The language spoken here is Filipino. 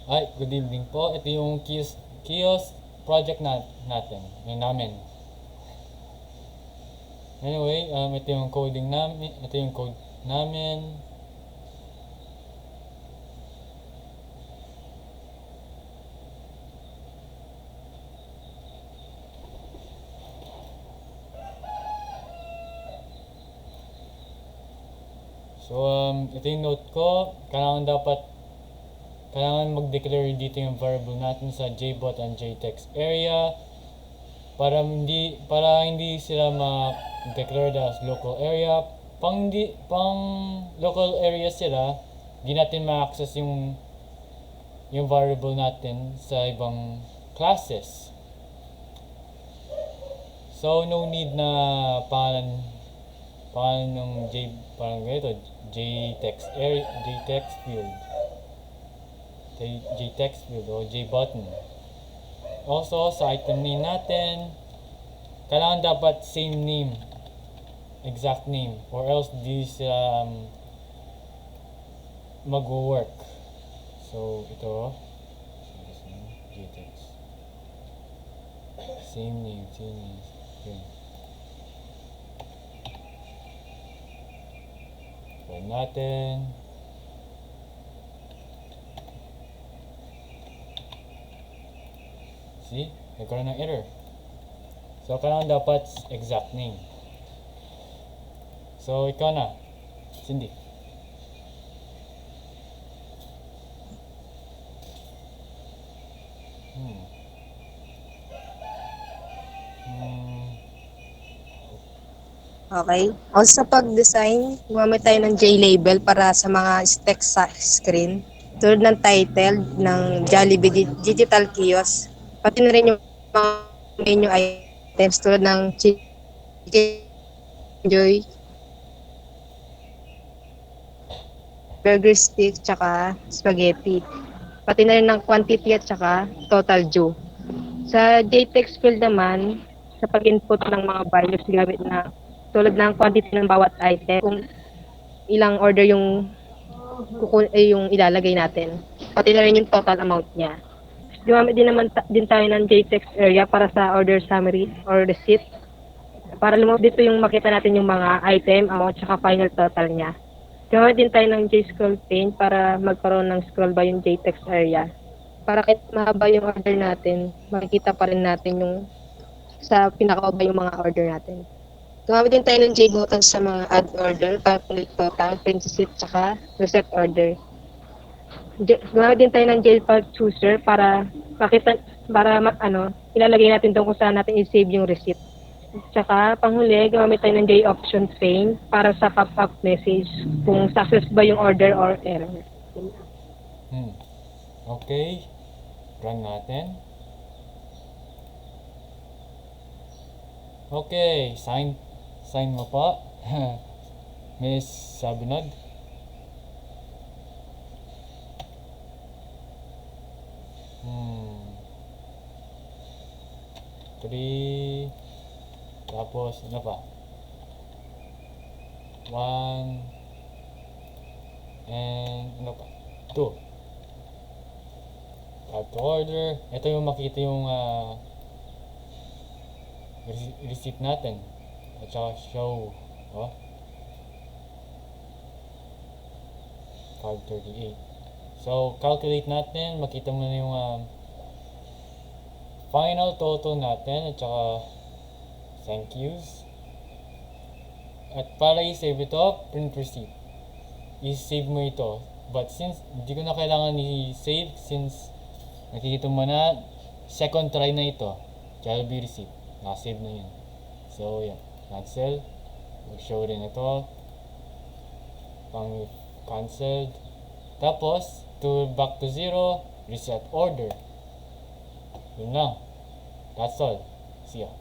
Ay, good evening po. Ito yung kiosk project natin. Yung namin. Anyway, ito yung coding namin. Ito yung code namin. So, ito yung note ko. Kailangan mag-declare dito yung variable natin sa JBot and JText area para hindi sila ma-declared as local area. Pang local area sila, di natin ma-access yung variable natin sa ibang classes. So no need na pangalan ng parang ganito, JText area, JText field. JText field o JButton. Also, sa item name natin, kailangan dapat same name, exact name, or else di sila mag-work. So, ito, JText. Same name. Okay. Run natin. See? Nagkaroon ng error. So, kailangan dapat exact name. So, ikaw na, Cindy. Okay. Also sa pag-design, gumamit tayo ng J-label para sa mga text sa screen. Tulad ng title ng Jollibee Digital Kiosk. Pati na rin yung mga menu items tulad ng Chicken Joy, Burger Stick, tsaka Spaghetti. Pati na rin ng quantity at tsaka total due. Sa JText field naman, sa pag-input ng mga values gamit na tulad ng quantity ng bawat item, kung ilang order yung ilalagay natin. Pati na rin yung total amount niya. Gumamit din tayo ng JText area para sa order summary or receipt. Para dito yung makita natin yung mga item, amount, tsaka final total niya. Gumamit din tayo ng JScroll pane para magkaroon ng scroll by yung JText area. Para kahit mahaba yung order natin, makikita pa rin natin yung sa pinakababa yung mga order natin. Gumamit din tayo ng JButton sa mga add order, calculate total, print receipt, tsaka reset order. Gumamit din tayo ng JFile chooser para ilalagay natin doon kung saan natin i-save yung receipt. Tsaka panghuli, gumamit tayo ng JOptions pane para sa pop-up message kung success ba yung order or error. Okay. Run natin. Okay, sign mo pa. Miss Sabinod. Three. Tapos, ano pa? 1. And, ano pa? 2. Add to order. Ito yung makita yung receipt natin. At saka show. 538. So, calculate natin. Makita mo na yung final total natin. At saka thank yous. At para i-save ito, print receipt. I-save mo ito. But since hindi ko na kailangan i-save, since nakikita mo na second try na ito, Jollibee receipt. Nakasave na yun. So, yan. Cancel. Mag-show rin ito. Pang cancelled. Tapos, back to 0, reset order. Yun lang. That's all. See ya.